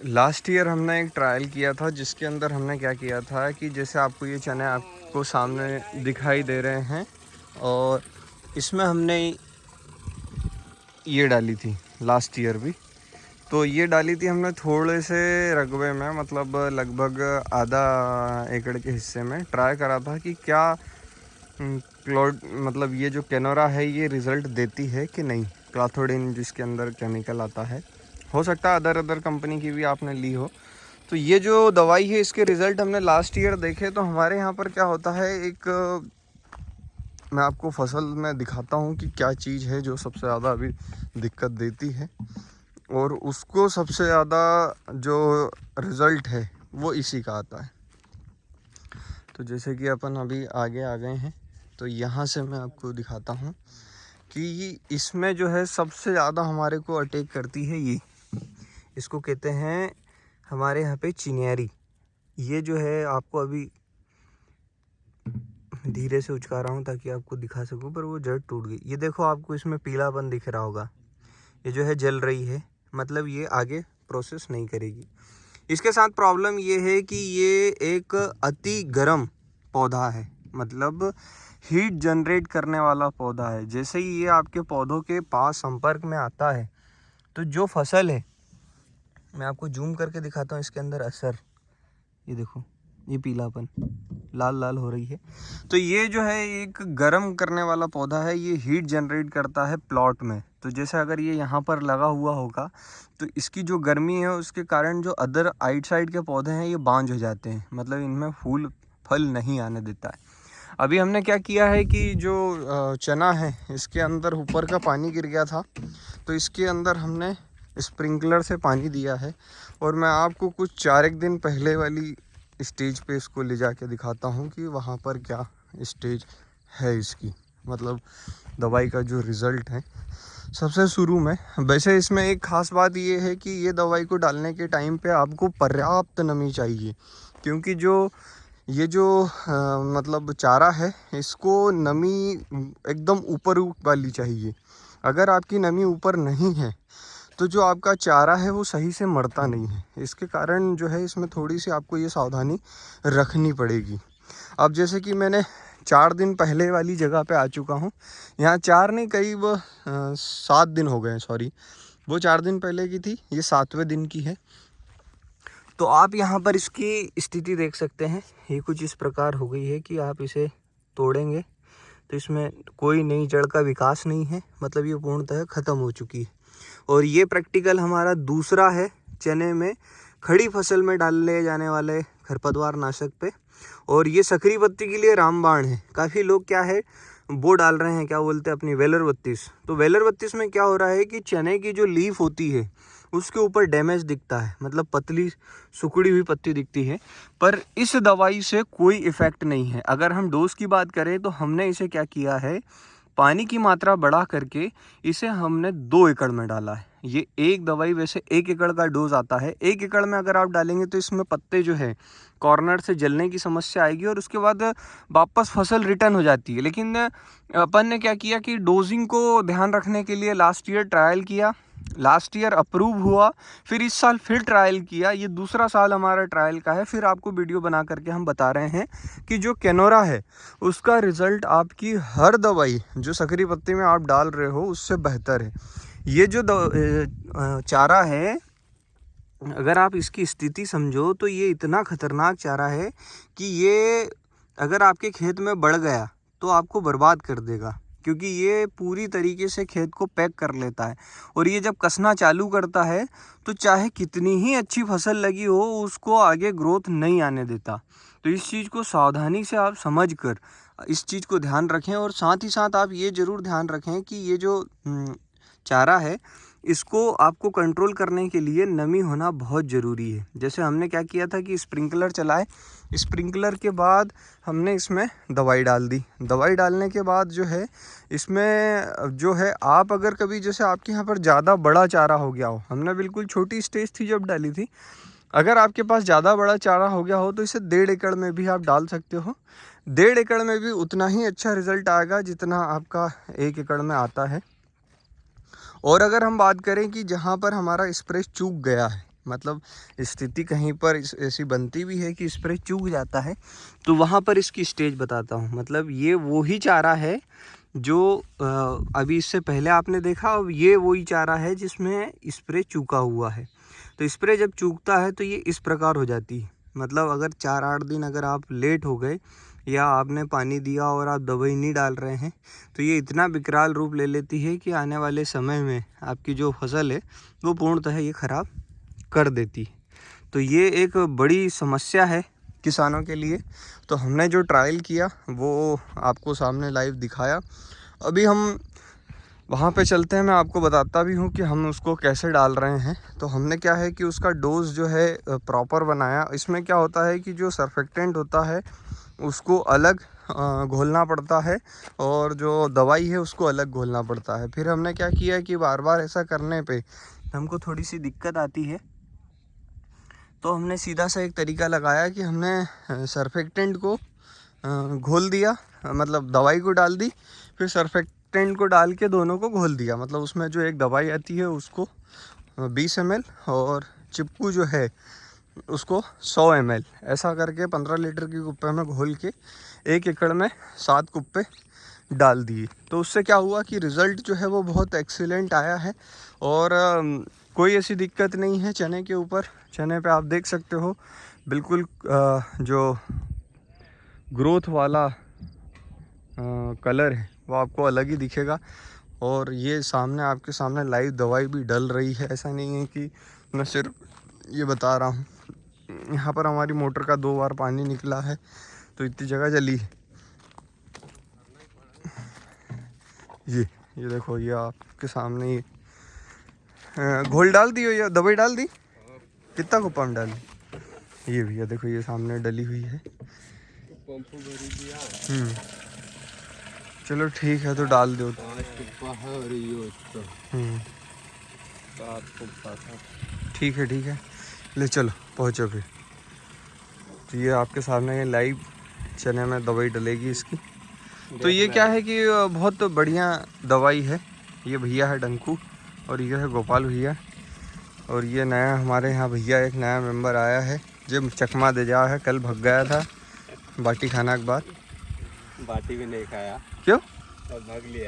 Last year हमने एक trial किया था जिसके अंदर हमने क्या किया था कि जैसे आपको ये चने आपको सामने दिखाई दे रहे हैं और इसमें हमने ये डाली थी लास्ट ईयर भी। तो ये डाली थी हमने थोड़े से रकबे में, मतलब लगभग आधा एकड़ के हिस्से में ट्राई करा था कि क्या क्लोड मतलब ये जो कैनोरा है ये रिज़ल्ट देती है कि नहीं। क्लाथोडिन जिसके अंदर केमिकल आता है, हो सकता है अदर कंपनी की भी आपने ली हो। तो ये जो दवाई है इसके रिज़ल्ट हमने लास्ट ईयर देखे। तो हमारे यहाँ पर क्या होता है, एक मैं आपको फसल में दिखाता हूँ कि क्या चीज़ है जो सबसे ज़्यादा अभी दिक्कत देती है, और उसको सबसे ज़्यादा जो रिज़ल्ट है वो इसी का आता है। तो जैसे कि अपन अभी आगे आ गए हैं, तो यहाँ से मैं आपको दिखाता हूँ कि इसमें जो है सबसे ज़्यादा हमारे को अटैक करती है ये, इसको कहते हैं हमारे यहाँ पे चिन्यारी। ये जो है आपको अभी धीरे से उचका रहा हूँ ताकि आपको दिखा सकूँ, पर वो जड़ टूट गई। ये देखो आपको इसमें पीलापन दिख रहा होगा, ये जो है जल रही है, मतलब ये आगे प्रोसेस नहीं करेगी। इसके साथ प्रॉब्लम ये है कि ये एक अति गर्म पौधा है, मतलब हीट जनरेट करने वाला पौधा है। जैसे ही ये आपके पौधों के पास संपर्क में आता है तो जो फसल है, मैं आपको जूम करके दिखाता हूँ इसके अंदर असर, ये देखो ये पीलापन लाल लाल हो रही है। तो ये जो है एक गर्म करने वाला पौधा है, ये हीट जनरेट करता है प्लॉट में। तो जैसे अगर ये यहाँ पर लगा हुआ होगा तो इसकी जो गर्मी है उसके कारण जो अदर आइट साइड के पौधे हैं ये बांझ हो जाते हैं, मतलब इनमें फूल फल नहीं आने देता है। अभी हमने क्या किया है कि जो चना है इसके अंदर ऊपर का पानी गिर गया था, तो इसके अंदर हमने स्प्रिंकलर से पानी दिया है। और मैं आपको कुछ 4 दिन पहले वाली स्टेज पे इसको ले जाके दिखाता हूँ कि वहाँ पर क्या स्टेज है इसकी, मतलब दवाई का जो रिज़ल्ट है। सबसे शुरू में वैसे इसमें एक ख़ास बात ये है कि ये दवाई को डालने के टाइम पे आपको पर्याप्त नमी चाहिए, क्योंकि ये जो मतलब चारा है इसको नमी एकदम ऊपर वाली चाहिए। अगर आपकी नमी ऊपर नहीं है तो जो आपका चारा है वो सही से मरता नहीं है। इसके कारण जो है इसमें थोड़ी सी आपको ये सावधानी रखनी पड़ेगी। अब जैसे कि मैंने 4 दिन पहले वाली जगह पे आ चुका हूँ, यहाँ 4 नहीं करीब 7 दिन हो गए, सॉरी वो 4 दिन पहले की थी, ये 7वें दिन की है। तो आप यहाँ पर इसकी स्थिति देख सकते हैं, ये कुछ इस प्रकार हो गई है कि आप इसे तोड़ेंगे तो इसमें कोई नई जड़ का विकास नहीं है, मतलब ये पूर्णतः ख़त्म हो चुकी है। और ये प्रैक्टिकल हमारा दूसरा है चने में खड़ी फसल में डाले जाने वाले खरपतवार नाशक पे। और ये सकरी पत्ती के लिए रामबाण है। काफ़ी लोग क्या है वो डाल रहे हैं, क्या बोलते हैं अपनी वेलर 32। तो वेलर 32 में क्या हो रहा है कि चने की जो लीफ होती है उसके ऊपर डैमेज दिखता है, मतलब पतली सुखड़ी हुई पत्ती दिखती है। पर इस दवाई से कोई इफ़ेक्ट नहीं है। अगर हम डोज की बात करें तो हमने इसे क्या किया है, पानी की मात्रा बढ़ा करके इसे हमने 2 एकड़ में डाला है। ये एक दवाई वैसे 1 एकड़ का डोज आता है। 1 एकड़ में अगर आप डालेंगे तो इसमें पत्ते जो है कॉर्नर से जलने की समस्या आएगी और उसके बाद वापस फसल रिटर्न हो जाती है। लेकिन अपन ने क्या किया कि डोजिंग को ध्यान रखने के लिए लास्ट ईयर ट्रायल किया, लास्ट ईयर अप्रूव हुआ, फिर इस साल फिर ट्रायल किया, ये दूसरा साल हमारा ट्रायल का है। फिर आपको वीडियो बना करके हम बता रहे हैं कि जो कैनोरा है उसका रिज़ल्ट आपकी हर दवाई जो सकरी पत्ती में आप डाल रहे हो उससे बेहतर है। ये जो चारा है, अगर आप इसकी स्थिति समझो तो ये इतना खतरनाक चारा है कि ये अगर आपके खेत में बढ़ गया तो आपको बर्बाद कर देगा, क्योंकि ये पूरी तरीके से खेत को पैक कर लेता है। और ये जब कसना चालू करता है तो चाहे कितनी ही अच्छी फसल लगी हो उसको आगे ग्रोथ नहीं आने देता। तो इस चीज़ को सावधानी से आप समझ कर इस चीज़ को ध्यान रखें। और साथ ही साथ आप ये ज़रूर ध्यान रखें कि ये जो चारा है इसको आपको कंट्रोल करने के लिए नमी होना बहुत ज़रूरी है। जैसे हमने क्या किया था कि स्प्रिंकलर चलाए, स्प्रिंकलर के बाद हमने इसमें दवाई डाल दी। दवाई डालने के बाद जो है इसमें जो है आप अगर कभी जैसे आपके यहाँ पर ज़्यादा बड़ा चारा हो गया हो, हमने बिल्कुल छोटी स्टेज थी जब डाली थी, अगर आपके पास ज़्यादा बड़ा चारा हो गया हो तो इसे 1.5 एकड़ में भी आप डाल सकते हो। 1.5 एकड़ में भी उतना ही अच्छा रिज़ल्ट आएगा जितना आपका 1 एकड़ में आता है। और अगर हम बात करें कि जहाँ पर हमारा स्प्रे चूक गया है, मतलब स्थिति कहीं पर ऐसी बनती भी है कि स्प्रे चूक जाता है, तो वहाँ पर इसकी स्टेज बताता हूँ। मतलब ये वो ही चारा है जो अभी इससे पहले आपने देखा, अब ये वही चारा है जिसमें स्प्रे चूका हुआ है। तो स्प्रे जब चूकता है तो ये इस प्रकार हो जाती है। मतलब अगर 4-8 दिन अगर आप लेट हो गए या आपने पानी दिया और आप दवाई नहीं डाल रहे हैं, तो ये इतना विकराल रूप ले लेती है कि आने वाले समय में आपकी जो फसल है वो पूर्णतः ये ख़राब कर देती है। तो ये एक बड़ी समस्या है किसानों के लिए। तो हमने जो ट्रायल किया वो आपको सामने लाइव दिखाया। अभी हम वहाँ पे चलते हैं, मैं आपको बताता भी हूँ कि हम उसको कैसे डाल रहे हैं। तो हमने क्या है कि उसका डोज जो है प्रॉपर बनाया। इसमें क्या होता है कि जो सर्फेक्टेंट होता है उसको अलग घोलना पड़ता है और जो दवाई है उसको अलग घोलना पड़ता है। फिर हमने क्या किया कि बार बार ऐसा करने पे हमको थोड़ी सी दिक्कत आती है, तो हमने सीधा सा एक तरीका लगाया कि हमने सर्फेक्टेंट को घोल दिया, मतलब दवाई को डाल दी, फिर सर्फेक्टेंट को डाल के दोनों को घोल दिया। मतलब उसमें जो एक दवाई आती है उसको 20 ml और चिपकू जो है उसको 100 ml, ऐसा करके 15 लीटर की कुप्पे में घोल के 1 एकड़ में 7 कुप्पे डाल दिए। तो उससे क्या हुआ कि रिज़ल्ट जो है वो बहुत एक्सीलेंट आया है और कोई ऐसी दिक्कत नहीं है चने के ऊपर। चने पे आप देख सकते हो बिल्कुल जो ग्रोथ वाला कलर है वो आपको अलग ही दिखेगा। और ये सामने आपके सामने लाइव दवाई भी डल रही है। ऐसा नहीं है कि मैं सिर्फ ये बता रहा हूँ। यहाँ पर हमारी मोटर का 2 बार पानी निकला है तो इतनी जगह जली है। ये देखो, ये आपके सामने ये घोल डाल दी हो या दवाई डाल दी, कितना कुप्पा में डाली। ये भैया देखो, ये सामने डली हुई है। चलो ठीक है, तो डाल दो। ठीक है, ले चलो पहुँचो फिर। तो ये आपके सामने ये लाइव चने में दवाई डलेगी इसकी। तो ये क्या है कि बहुत बढ़िया दवाई है। ये भैया है डंकू और ये है गोपाल भैया, और ये नया हमारे यहाँ भैया एक नया मेंबर आया है जो चकमा दे जा है। कल भग गया था बाटी खाना के बाद। बाटी भी नहीं खाया। क्यों? भाग लिया।